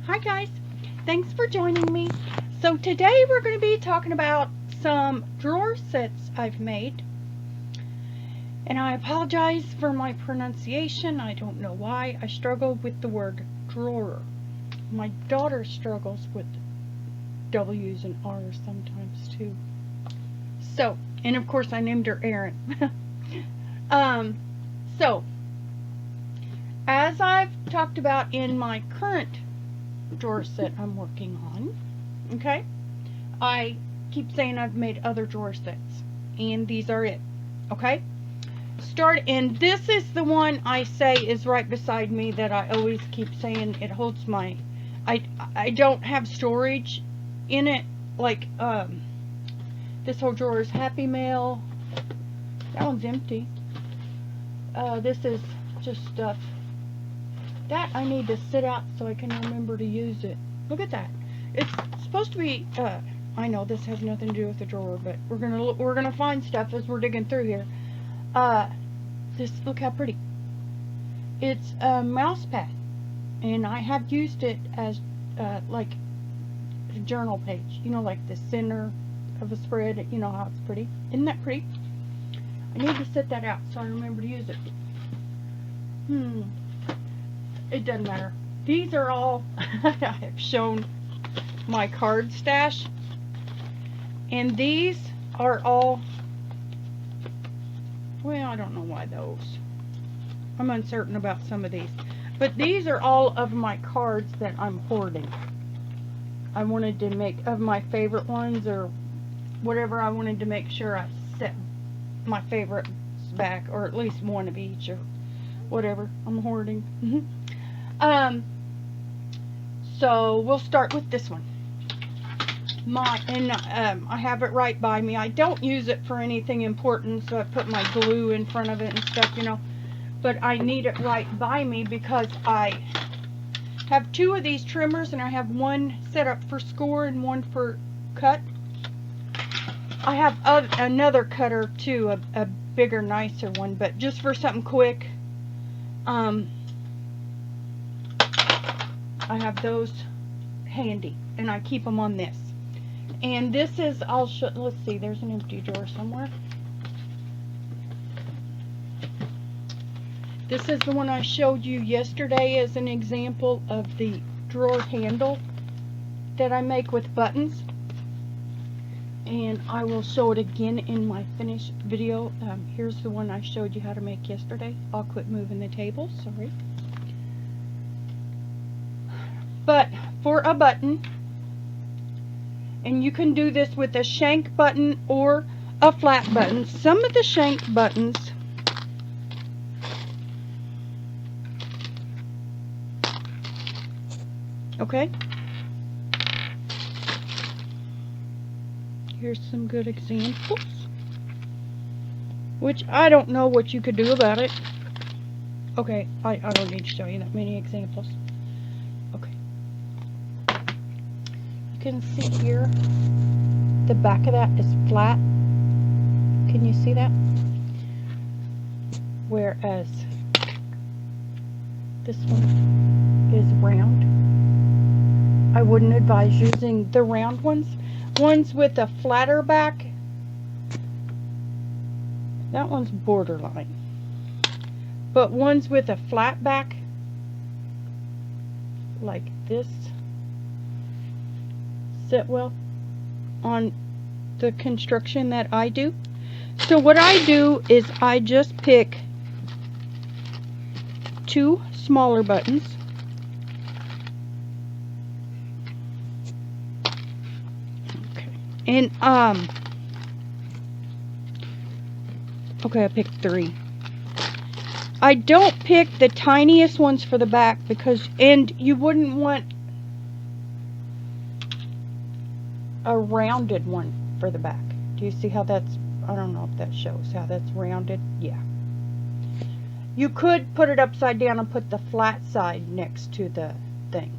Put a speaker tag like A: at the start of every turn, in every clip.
A: Hi guys, thanks for joining me. So today we're going to be talking about some drawer sets I've made. And I apologize for my pronunciation. I don't know why. I struggle with the word drawer. My daughter struggles with W's and R's sometimes too. So, and of course I named her Erin. So, as I've talked about in my current drawer set I'm working on, okay, I keep saying I've made other drawer sets, and these are it, okay. And this is the one I say is right beside me that I always keep saying it holds my, I don't have storage in it, like this whole drawer is Happy Mail. That one's empty. This is just stuff that I need to sit out so I can remember to use it. Look at that. It's supposed to be, I know this has nothing to do with the drawer, but we're gonna find stuff as we're digging through here. Look how pretty. It's a mouse pad, and I have used it as like a journal page. You know, like the center of a spread. You know how it's pretty. Isn't that pretty? I need to set that out so I remember to use it. It doesn't matter. These are all I have shown my card stash, and these are all, well, I don't know why those. I'm uncertain about some of these, but these are all of my cards that I'm hoarding. I wanted to make of my favorite ones or whatever. I wanted to make sure I set my favorites back, or at least one of each, or whatever I'm hoarding. So we'll start with this one. I have it right by me. I don't use it for anything important, so I put my glue in front of it and stuff, you know. But I need it right by me because I have two of these trimmers, and I have one set up for score and one for cut. I have another cutter too, a bigger, nicer one, but just for something quick. I have those handy, and I keep them on this. And this is, let's see, there's an empty drawer somewhere. This is the one I showed you yesterday as an example of the drawer handle that I make with buttons. And I will show it again in my finished video. Here's the one I showed you how to make yesterday. I'll quit moving the table, sorry. But for a button, and you can do this with a shank button or a flat button. Some of the shank buttons okay. Here's some good examples, which I don't know what you could do about it. Okay, I don't need to show you that many examples. Okay. You can see here, the back of that is flat. Can you see that? Whereas this one is round. I wouldn't advise using the round ones. Ones with a flatter back, that one's borderline. But ones with a flat back, like this, sit well on the construction that I do. So what I do is I just pick two smaller buttons. And okay, I picked three. I don't pick the tiniest ones for the back because, and you wouldn't want a rounded one for the back. Do you see how that's, I don't know if that shows how that's rounded. Yeah. You could put it upside down and put the flat side next to the thing.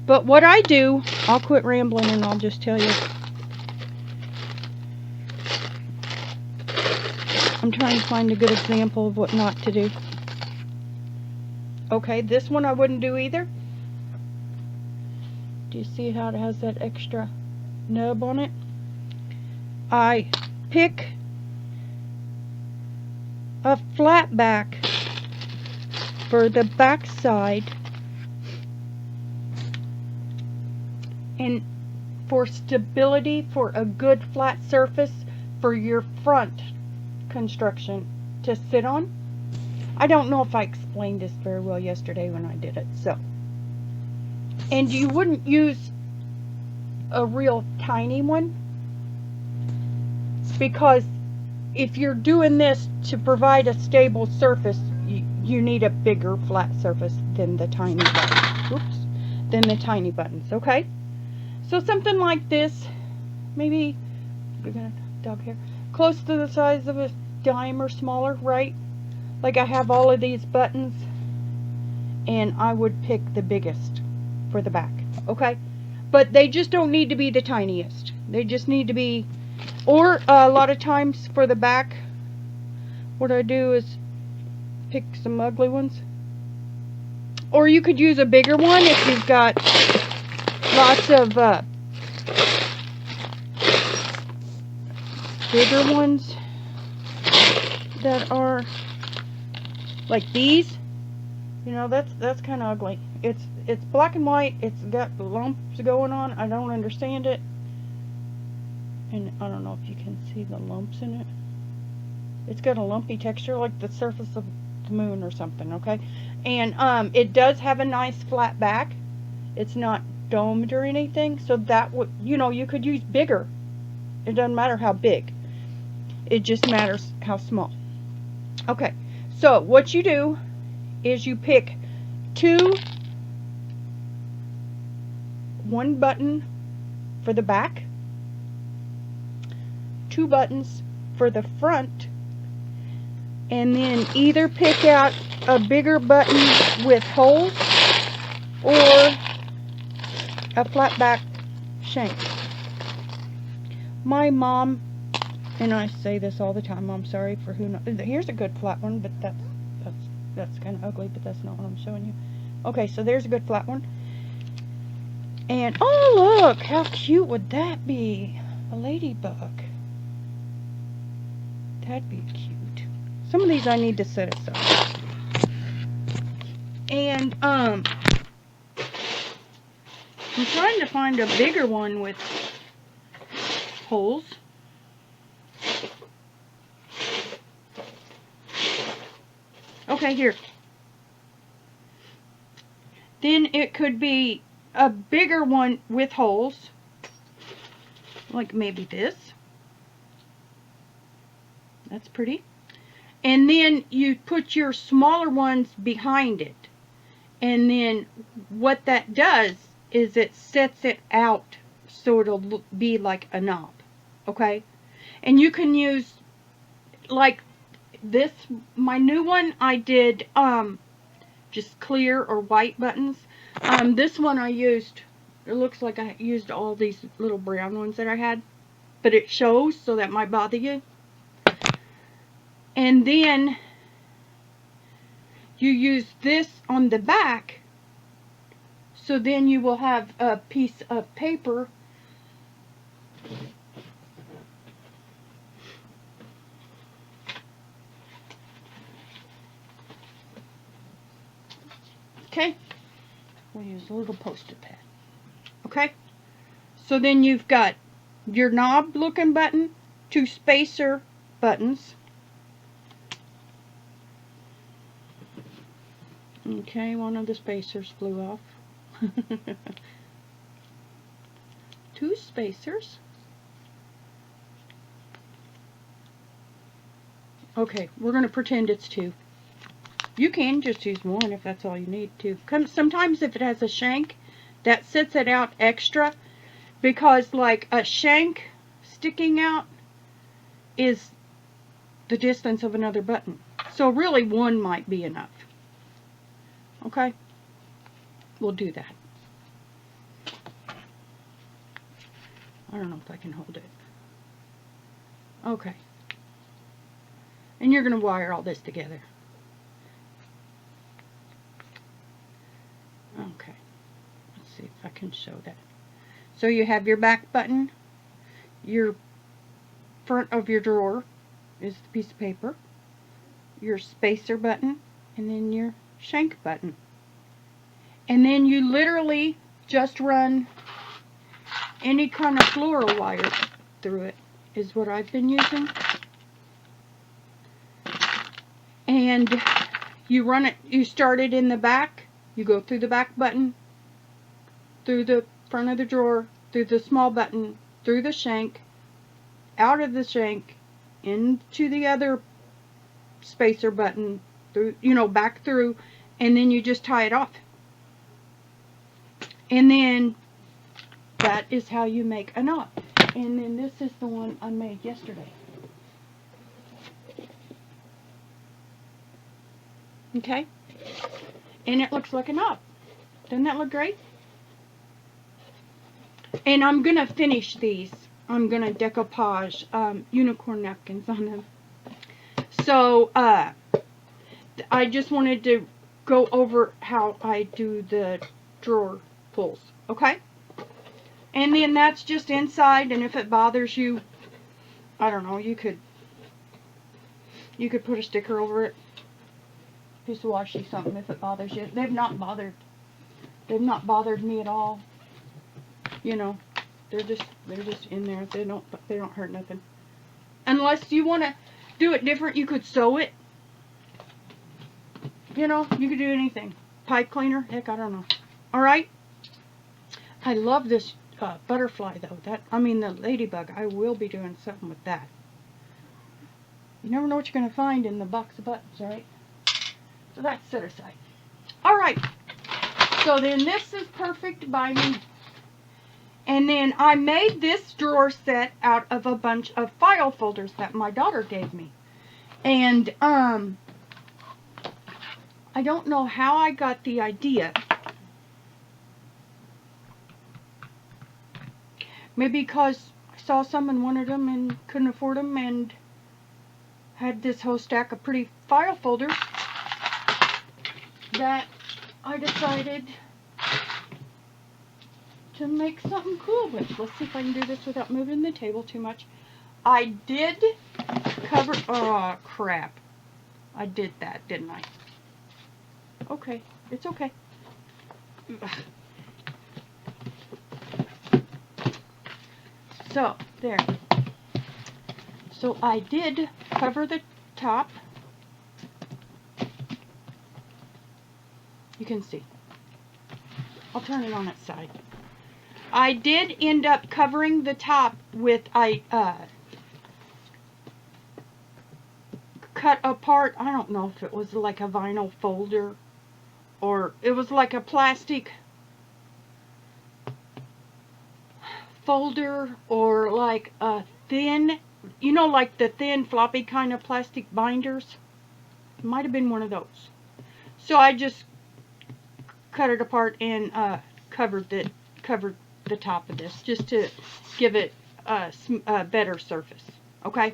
A: But what I do, I'll quit rambling and I'll just tell you. I'm trying to find a good example of what not to do. Okay, this one I wouldn't do either. Do you see how it has that extra nub on it? I pick a flat back for the back side, and for stability, for a good flat surface for your front construction to sit on. I don't know if I explained this very well yesterday when I did it. So, and you wouldn't use a real tiny one, because if you're doing this to provide a stable surface, you need a bigger flat surface than the tiny buttons. Oops, than the tiny buttons. Okay, so something like this, maybe we're gonna dog hair, close to the size of a dime or smaller, right? Like I have all of these buttons, and I would pick the biggest for the back. Okay, but they just don't need to be the tiniest. They just need to be. Or a lot of times for the back, what I do is pick some ugly ones. Or you could use a bigger one if you've got lots of bigger ones that are like these. You know, that's kind of ugly. It's black and white. It's got lumps going on. I don't understand it. And I don't know if you can see the lumps in it. It's got a lumpy texture like the surface of the moon or something, okay? And it does have a nice flat back. It's not domed or anything, so that would, you know, you could use bigger. It doesn't matter how big. It just matters how small. Okay, so what you do is you pick one button for the back, 2 buttons for the front, and then either pick out a bigger button with holes or a flat back shank. My mom, and I say this all the time, I'm sorry for who knows. Here's a good flat one, but that's kind of ugly, but that's not what I'm showing you. Okay, so there's a good flat one. And oh, look, how cute would that be? A ladybug. That'd be cute. Some of these I need to set aside. And I'm trying to find a bigger one with holes. Okay, here. Then it could be a bigger one with holes, like maybe this. That's pretty. And then you put your smaller ones behind it. And then what that does is it sets it out so it'll be like a knob. Okay? And you can use, like this, my new one, I did just clear or white buttons. This one I used, it looks like I used all these little brown ones that I had. But it shows, so that might bother you. And then you use this on the back, so then you will have a piece of paper okay, we'll use a little post-it pad. Okay, so then you've got your knob looking button, 2 spacer buttons. Okay, one of the spacers flew off. 2 spacers. Okay, we're going to pretend it's 2. You can just use 1 if that's all you need to. Sometimes if it has a shank, that sets it out extra, because like a shank sticking out is the distance of another button. So really 1 might be enough. Okay, we'll do that. I don't know if I can hold it. Okay. And you're going to wire all this together. Okay. Let's see if I can show that. So you have your back button, your front of your drawer is the piece of paper, your spacer button, and then your shank button. And then you literally just run any kind of floral wire through it, is what I've been using. And you run it, you start it in the back, you go through the back button, through the front of the drawer, through the small button, through the shank, out of the shank, into the other spacer button, through, you know, back through, and then you just tie it off. And then that is how you make a knot. And then this is the one I made yesterday. Okay? And it looks like a knot. Doesn't that look great? And I'm going to finish these. I'm going to decoupage unicorn napkins on them. So, I just wanted to go over how I do the drawer pulls. Okay? And then that's just inside, and if it bothers you, I don't know, you could put a sticker over it. Piece of washi, something, if it bothers you. They've not bothered me at all. You know, they're just in there. They don't hurt nothing. Unless you want to do it different, you could sew it. You know, you could do anything. Pipe cleaner, heck, I don't know. All right. I love this butterfly though. The ladybug. I will be doing something with that. You never know what you're going to find in the box of buttons, right? So that's set aside. All right. So then this is perfect by me. And then I made this drawer set out of a bunch of file folders that my daughter gave me. And I don't know how I got the idea. Maybe because I saw some and wanted them and couldn't afford them and had this whole stack of pretty file folders that I decided to make something cool with. Let's see if I can do this without moving the table too much. I did cover, oh crap. I did that, didn't I? Okay, it's okay. So, there. So I did cover the top. You can see. I'll turn it on its side. I did end up covering the top with, cut apart, I don't know if it was like a vinyl folder or it was like a plastic folder or like a thin, you know, like the thin floppy kind of plastic binders. It might have been one of those. So I just cut it apart and covered the top of this just to give it a better surface. Okay,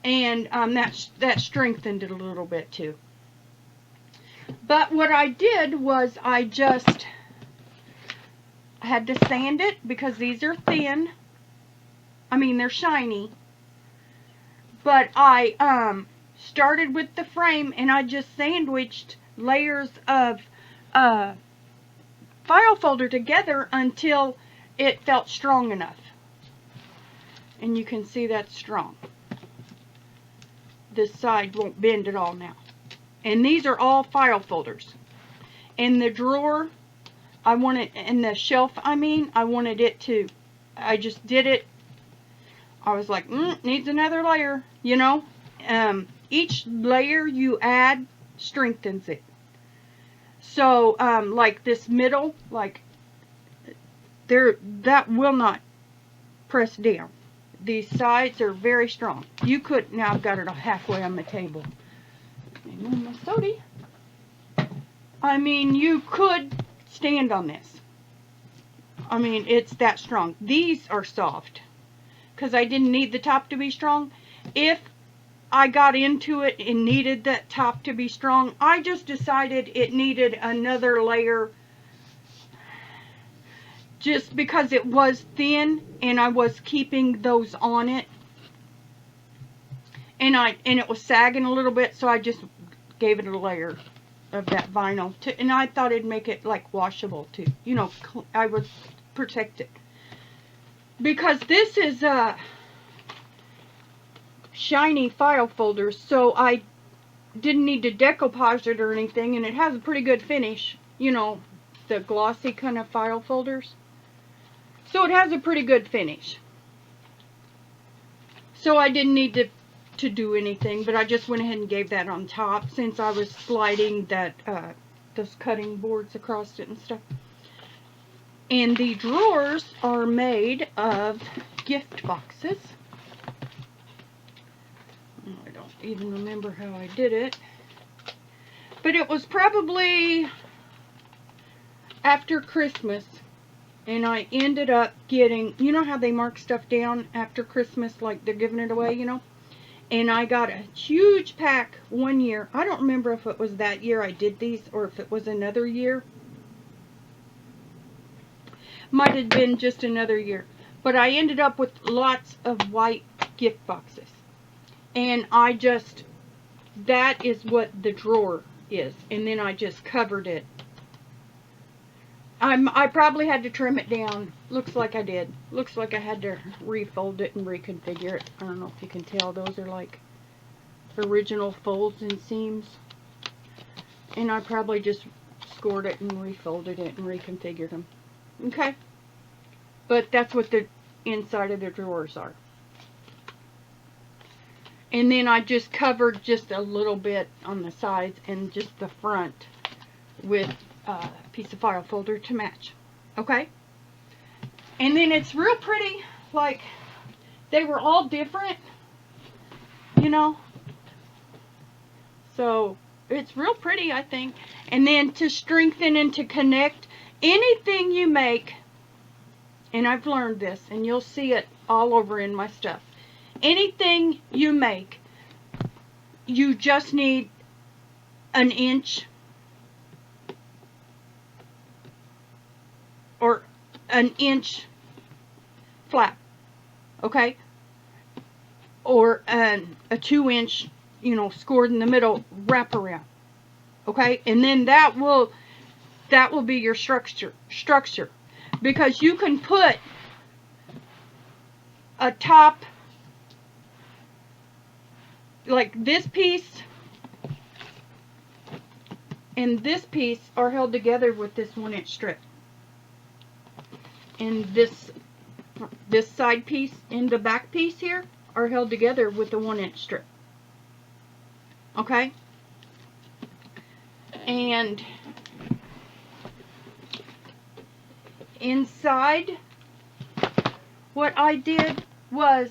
A: and that strengthened it a little bit too. But what I did was I had to sand it because these are thin. I mean, they're shiny. But I started with the frame and I just sandwiched layers of file folder together until it felt strong enough. And you can see that's strong. This side won't bend at all now. And these are all file folders. And the drawer, I wanted, and the shelf, I wanted it to, I just did it. I was like, needs another layer, you know. Each layer you add strengthens it. So, like this middle, like, that will not press down. These sides are very strong. You could, now I've got it halfway on the table. Hang on my sody. I mean, you could stand on this. I mean, it's that strong. These are soft because I didn't need the top to be strong. If I got into it and needed that top to be strong, I just decided it needed another layer just because it was thin and I was keeping those on it, and it was sagging a little bit, so I just gave it a layer of that vinyl and I thought it'd make it like washable too. You know, I would protect it. Because this is shiny file folder, so I didn't need to decoupage it or anything, and it has a pretty good finish, you know, the glossy kind of file folders. So it has a pretty good finish. So I didn't need to do anything, but I just went ahead and gave that on top since I was sliding that those cutting boards across it and stuff. And the drawers are made of gift boxes. I don't even remember how I did it. But it was probably after Christmas. And I ended up getting, you know how they mark stuff down after Christmas, like they're giving it away, you know? And I got a huge pack one year. I don't remember if it was that year I did these or if it was another year. Might have been just another year. But I ended up with lots of white gift boxes. And I just, that is what the drawer is. And then I just covered it. I probably had to trim it down. Looks like I did. Looks like I had to refold it and reconfigure it. I don't know if you can tell. Those are like original folds and seams. And I probably just scored it and refolded it and reconfigured them. Okay? But that's what the inside of the drawers are. And then I just covered just a little bit on the sides and just the front with a piece of file folder to match. Okay? And then it's real pretty. Like, they were all different, you know. So, it's real pretty, I think. And then to strengthen and to connect, anything you make, and I've learned this, and you'll see it all over in my stuff. Anything you make, you just need an inch or an inch flap, okay? Or a 2-inch, you know, scored in the middle wraparound, okay? And then that will be your structure, because you can put a top, like this piece and this piece are held together with this 1-inch strip. And this side piece and the back piece here are held together with the 1-inch strip. Okay? And inside, what I did was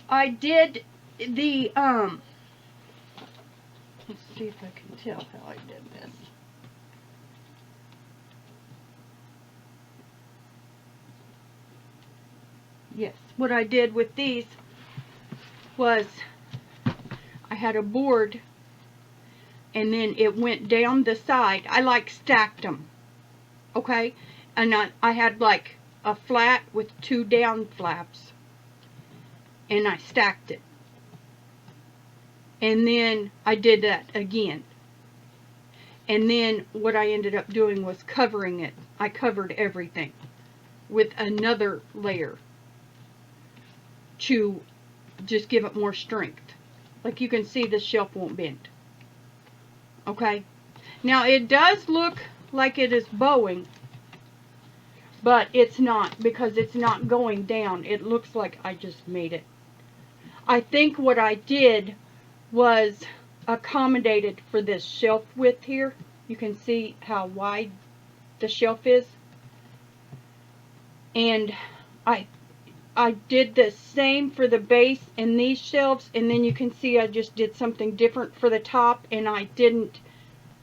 A: I did the let's see if I can tell how I did this. Yes, what I did with these was I had a board and then it went down the side. I like stacked them, okay? And I had like a flat with 2 down flaps and I stacked it. And then I did that again. And then what I ended up doing was covering it. I covered everything with another layer to just give it more strength. Like you can see, the shelf won't bend. Okay? Now it does look like it is bowing, but it's not, because it's not going down. It looks like I just made it. I think what I did was accommodated for this shelf width here. You can see how wide the shelf is. And I did the same for the base and these shelves, and then you can see I just did something different for the top, and I didn't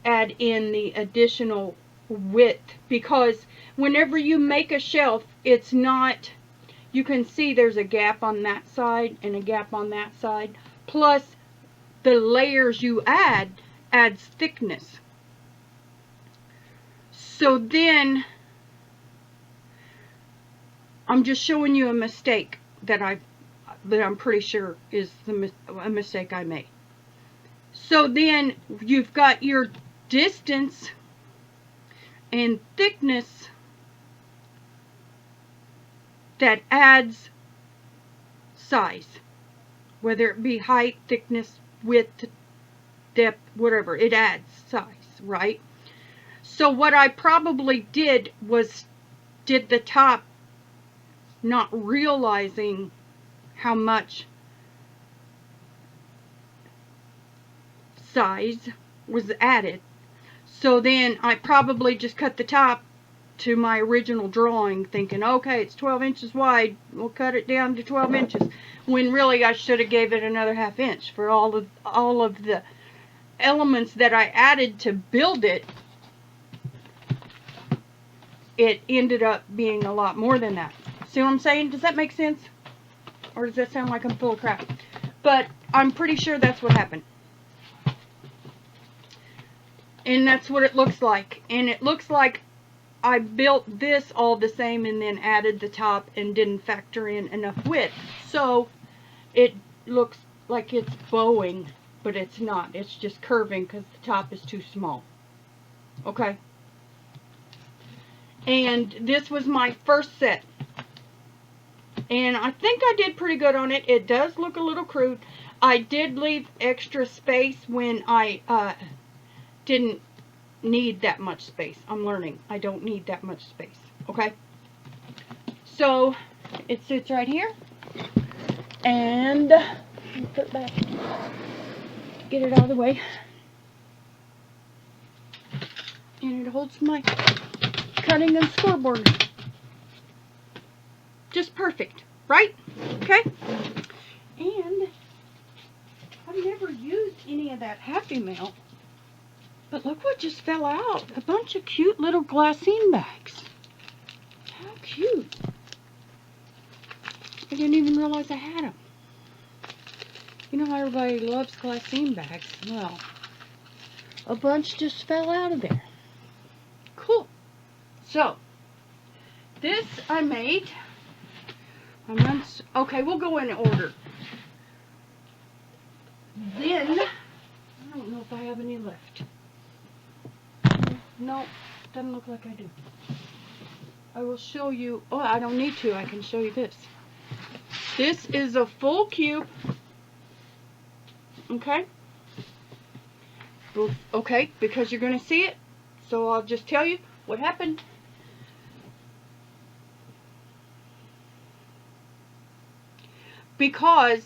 A: add in the additional width, because whenever you make a shelf, it's not, you can see there's a gap on that side and a gap on that side, plus the layers you add adds thickness. So then I'm just showing you a mistake that I'm pretty sure is a mistake I made. So then you've got your distance and thickness that adds size, whether it be height, thickness, width, depth, whatever, it adds size, right? So what I probably did was did the top not realizing how much size was added. So then I probably just cut the top to my original drawing, thinking, okay, it's 12 inches wide, we'll cut it down to 12 inches, when really I should have gave it another ½ inch for all of the elements that I added to build it. It ended up being a lot more than that. See what I'm saying? Does that make sense? Or does that sound like I'm full of crap? But I'm pretty sure that's what happened. And that's what it looks like. And it looks like I built this all the same and then added the top and didn't factor in enough width. So it looks like it's bowing, but it's not. It's just curving because the top is too small. Okay? And this was my first set. And I think I did pretty good on it. It does look a little crude. I did leave extra space when I didn't need that much space. I'm learning. I don't need that much space. Okay? So, it sits right here. And, put it back. Get it out of the way. And it holds my cutting and scoreboard. Just perfect, right? Okay? And I've never used any of that Happy Mail. But look what just fell out. A bunch of cute little glassine bags. How cute. I didn't even realize I had them. You know how everybody loves glassine bags? Well, a bunch just fell out of there. Cool. So, this I made. Okay, we'll go in order. Then, I don't know if I have any left. No, doesn't look like I do. I will show you. Oh, I don't need to. I can show you this. This is a full cube. Okay? Okay, because you're going to see it. So I'll just tell you what happened. Because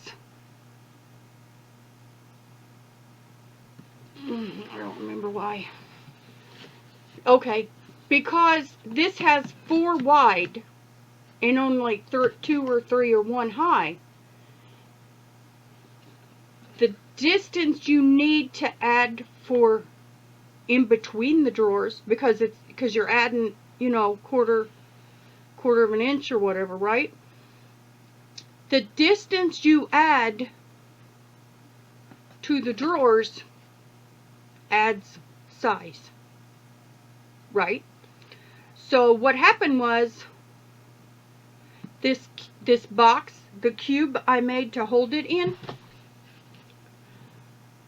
A: I don't remember why. Okay, because this has 4 wide and only 2 or 3 or 1 high. The distance you need to add for in between the drawers, because you're adding, you know, quarter of an inch or whatever, right? The distance you add to the drawers adds size, right? So what happened was this box, the cube I made to hold it in,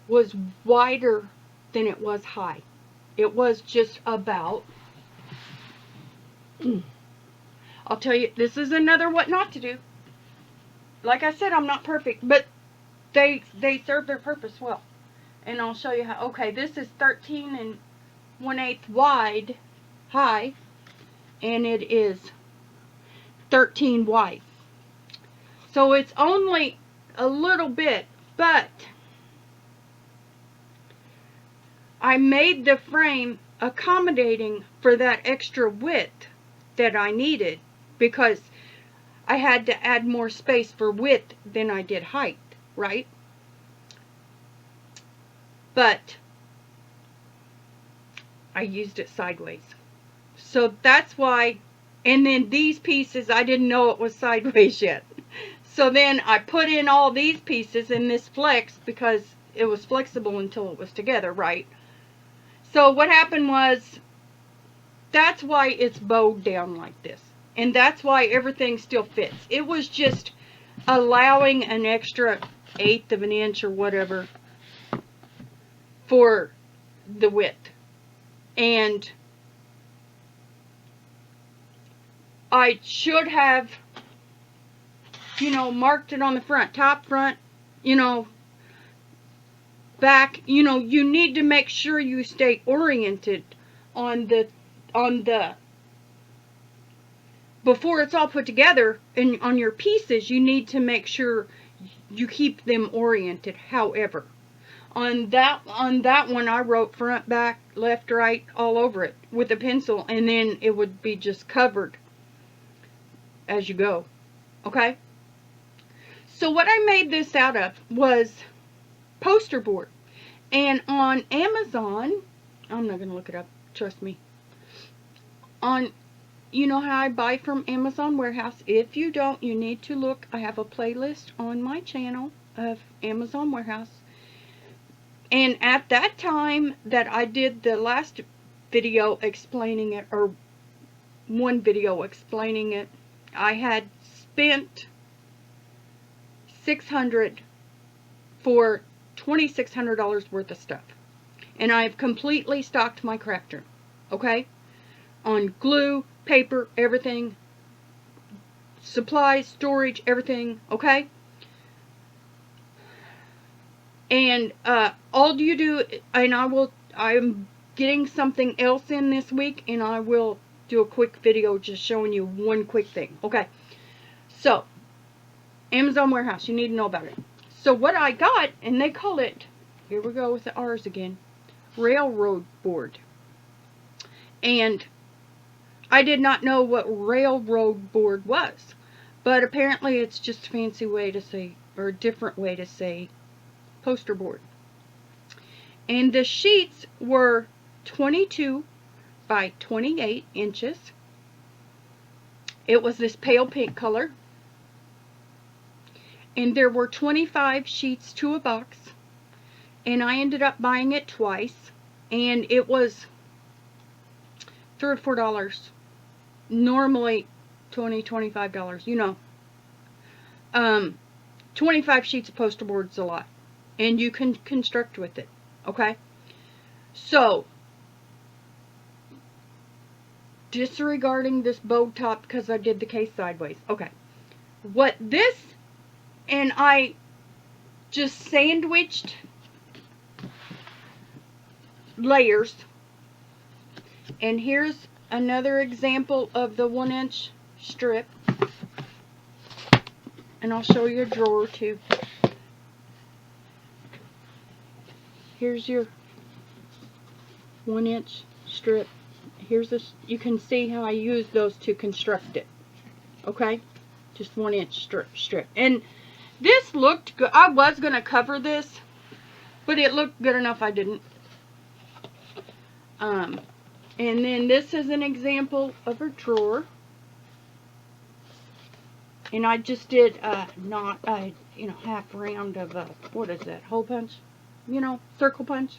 A: was wider than it was high. It was just about, I'll tell you, this is another what not to do. Like I said, I'm not perfect, but they serve their purpose well. And I'll show you how. Okay, this is 13 1/8 wide, high, and it is 13 wide. So it's only a little bit, but I made the frame accommodating for that extra width that I needed, because I had to add more space for width than I did height, right? But I used it sideways. So that's why, and then these pieces, I didn't know it was sideways yet. So then I put in all these pieces in this flex because it was flexible until it was together, right? So what happened was that's why it's bowed down like this. And that's why everything still fits. It was just allowing an extra 1/8 of an inch or whatever for the width. And I should have, you know, marked it on the front, top, front, you know, back. You know, you need to make sure you stay oriented on the before it's all put together, and on your pieces, you need to make sure you keep them oriented. However, on that one, I wrote front, back, left, right, all over it with a pencil, and then it would be just covered as you go. Okay? So what I made this out of was poster board. And on Amazon, I'm not going to look it up, trust me. You know how I buy from Amazon Warehouse? If you don't, you need to look. I have a playlist on my channel of Amazon Warehouse. And at that time that I did the last video explaining it, or one video explaining it, I had spent $600 for $2,600 worth of stuff. And I've completely stocked my craft room. Okay? On glue, paper, everything, supplies, storage, everything, okay? And all you do, and I'm getting something else in this week, and I will do a quick video just showing you one quick thing, okay? So, Amazon Warehouse, you need to know about it. So what I got, and they call it, here we go with the R's again, railroad board. And I did not know what railroad board was, but apparently it's just a fancy way to say, or a different way to say, poster board. And the sheets were 22 by 28 inches. It was this pale pink color. And there were 25 sheets to a box. And I ended up buying it twice. And it was $3 or $4. Normally $20, $25, you know. 25 sheets of poster board is a lot. And you can construct with it. Okay? So, disregarding this bow top because I did the case sideways. Okay. What this, and I just sandwiched layers. And here's another example of the 1-inch strip. And I'll show you a drawer too. Here's your 1-inch strip. Here's this. You can see how I use those to construct it. Okay? Just 1-inch strip. And this looked good. I was going to cover this, but it looked good enough I didn't. And then this is an example of a drawer. And I just did not a half round of a, what is that, hole punch? You know, circle punch.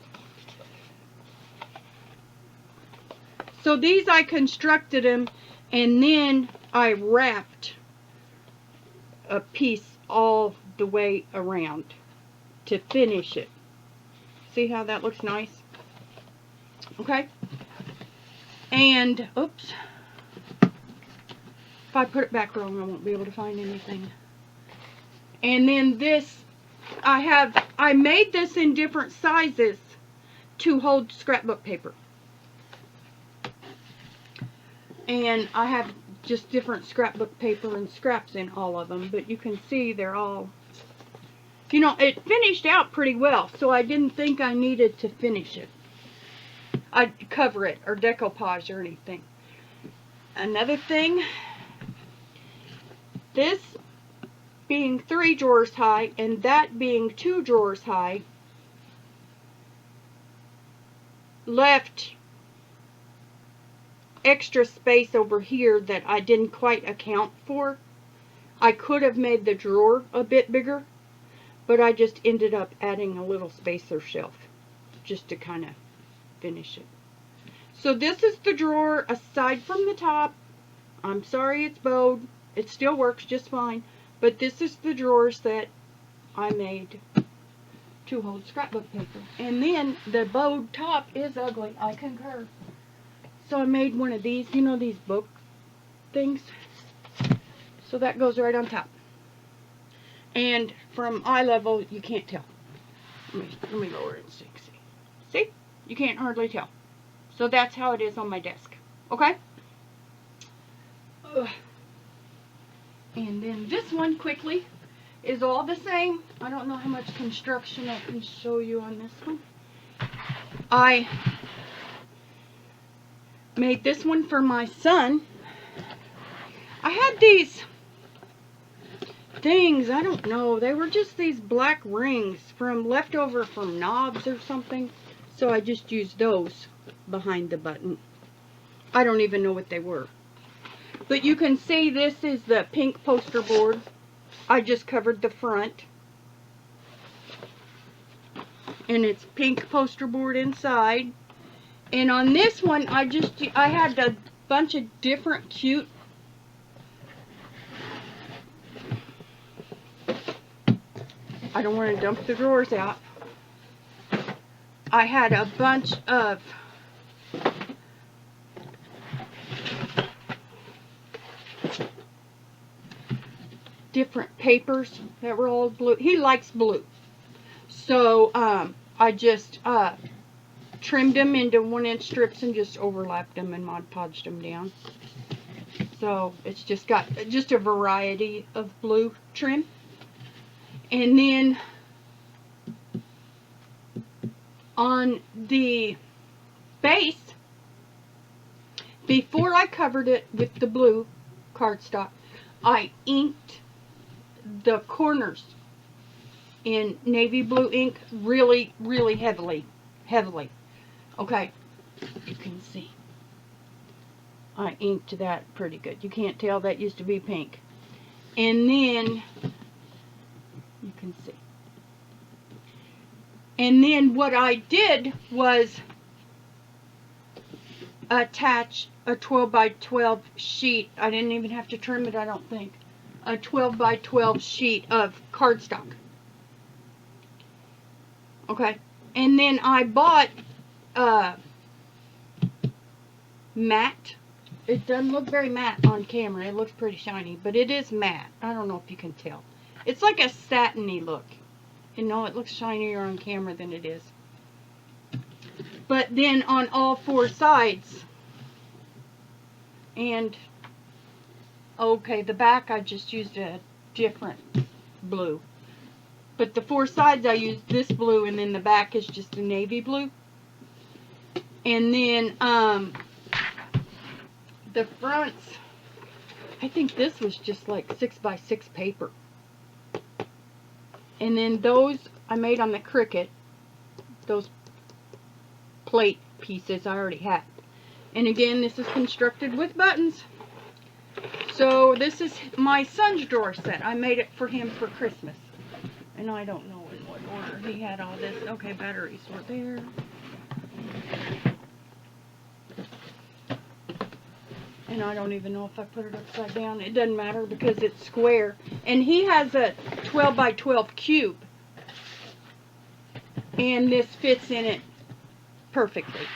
A: So these I constructed them, and then I wrapped a piece all the way around to finish it. See how that looks nice? Okay. And, oops. If I put it back wrong, I won't be able to find anything. And then this, I made this in different sizes to hold scrapbook paper. And I have just different scrapbook paper and scraps in all of them. But you can see they're all, you know, it finished out pretty well. So I didn't think I needed to finish it. I'd cover it or decoupage or anything. Another thing, this being 3 drawers high and that being 2 drawers high left extra space over here that I didn't quite account for. I could have made the drawer a bit bigger, but I just ended up adding a little spacer shelf just to kind of finish it. So this is the drawer aside from the top. I'm sorry it's bowed. It still works just fine. But this is the drawers that I made to hold scrapbook paper. And then the bowed top is ugly. I concur. So I made one of these, you know, these book things. So that goes right on top. And from eye level, you can't tell. Let me lower it and see. See? You can't hardly tell. So that's how it is on my desk. Okay? And then this one, quickly, is all the same. I don't know how much construction I can show you on this one. I made this one for my son. I had these things, I don't know, they were just these black rings from leftover from knobs or something. So I just used those behind the button. I don't even know what they were. But you can see this is the pink poster board. I just covered the front. And it's pink poster board inside. And on this one, I had a bunch of different cute I don't want to dump the drawers out. I had a bunch of different papers that were all blue. He likes blue. So I just trimmed them into 1-inch strips and just overlapped them and Mod Podged them down. So it's just got just a variety of blue trim. And then on the base, before I covered it with the blue cardstock, I inked the corners in navy blue ink really, really heavily. Okay, you can see. I inked that pretty good. You can't tell that used to be pink. And then you can see. And then what I did was attach a 12 by 12 sheet. I didn't even have to trim it, I don't think. A 12 by 12 sheet of cardstock. Okay. And then I bought matte. It doesn't look very matte on camera. It looks pretty shiny, but it is matte. I don't know if you can tell. It's like a satiny look. You know, it looks shinier on camera than it is. But then on all 4 sides, and okay, the back I just used a different blue. But the 4 sides I used this blue, and then the back is just a navy blue. And then the fronts, I think this was just like 6 by 6 paper. And then those I made on the Cricut, those plate pieces I already had. And again, this is constructed with buttons. So this is my son's drawer set. I made it for him for Christmas. And I don't know in what order he had all this. Okay, batteries were there. And I don't even know if I put it upside down. It doesn't matter because it's square. And he has a 12 by 12 cube. And this fits in it perfectly.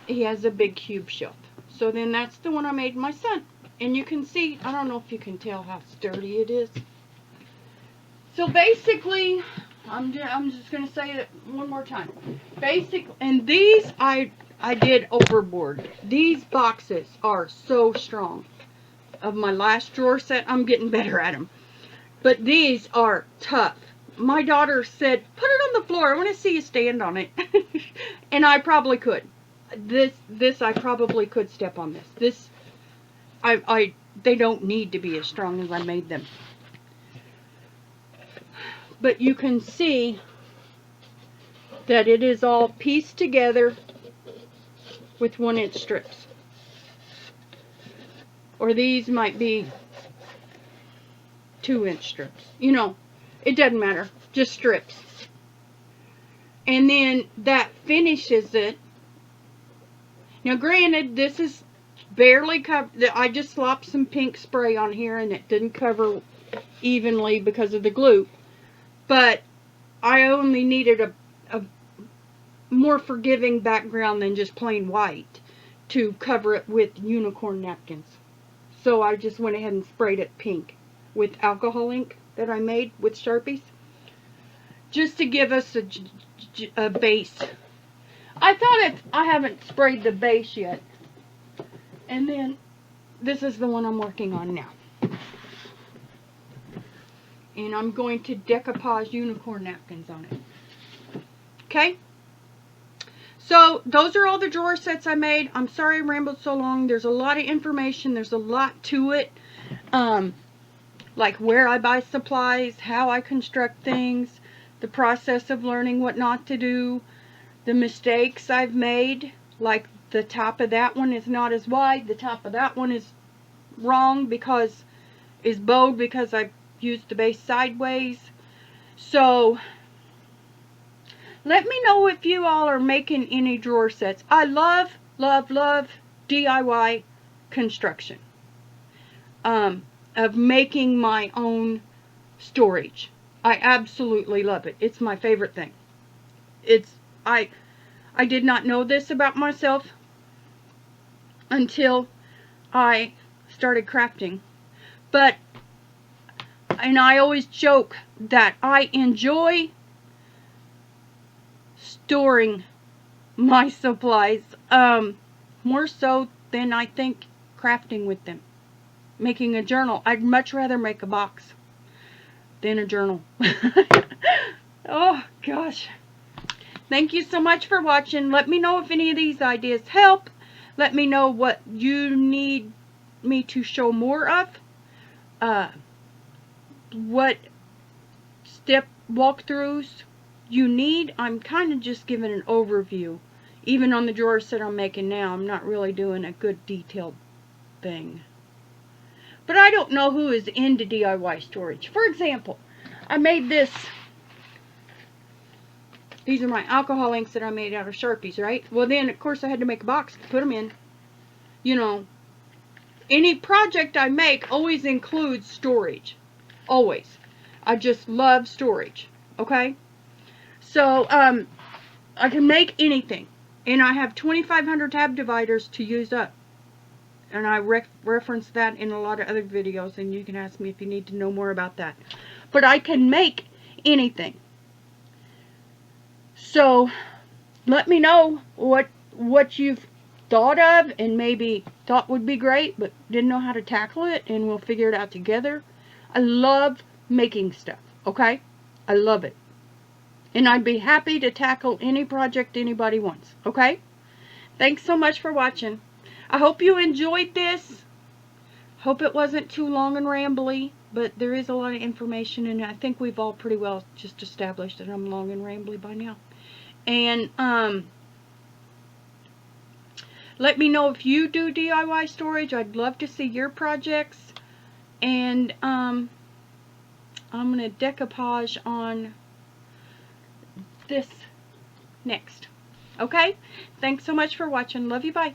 A: He has a big cube shelf. So then that's the one I made my son. And you can see, I don't know if you can tell how sturdy it is. So basically, I'm just going to say it one more time. And these I did overboard. These boxes are so strong. Of my last drawer set, I'm getting better at them. But these are tough. My daughter said, put it on the floor. I want to see you stand on it. And I probably could. This I probably could step on this. They don't need to be as strong as I made them. But you can see that it is all pieced together with 1-inch strips. Or these might be 2-inch strips. You know, it doesn't matter. Just strips. And then that finishes it. Now granted, this is barely covered. I just slopped some pink spray on here and it didn't cover evenly because of the glue. But I only needed a more forgiving background than just plain white to cover it with unicorn napkins. So I just went ahead and sprayed it pink with alcohol ink that I made with Sharpies, just to give us a base. I haven't sprayed the base yet. And then this is the one I'm working on now. And I'm going to decoupage unicorn napkins on it. Okay? So those are all the drawer sets I made. I'm sorry I rambled so long. There's a lot of information. There's a lot to it. Like where I buy supplies, how I construct things, the process of learning what not to do, the mistakes I've made, like the top of that one is not as wide, the top of that one is wrong because is bowed because I used the base sideways. So let me know if you all are making any drawer sets. I love DIY construction. Of making my own storage. I absolutely love it. It's my favorite thing. I did not know this about myself until I started crafting. And I always joke that I enjoy storing my supplies more so than I think crafting with them. Making a journal. I'd much rather make a box than a journal. Oh gosh. Thank you so much for watching. Let me know if any of these ideas help. Let me know what you need me to show more of. What step walkthroughs you need. I'm kind of just giving an overview. Even on the drawer set I'm making now, I'm not really doing a good detailed thing. But I don't know who is into DIY storage. For example, I made this. These are my alcohol inks that I made out of Sharpies, right? Well, then, of course, I had to make a box to put them in. You know, any project I make always includes storage. Always. I just love storage. Okay? So, I can make anything. And I have 2,500 tab dividers to use up. And I reference that in a lot of other videos, and you can ask me if you need to know more about that. But I can make anything. So, let me know what you've thought of and maybe thought would be great, but didn't know how to tackle it, and we'll figure it out together. I love making stuff, okay? I love it. And I'd be happy to tackle any project anybody wants, okay? Thanks so much for watching. I hope you enjoyed this. Hope it wasn't too long and rambly, but there is a lot of information, and I think we've all pretty well just established that I'm long and rambly by now. And let me know if you do DIY storage. I'd love to see your projects. And I'm going to decoupage on this next. Okay? Thanks so much for watching. Love you. Bye.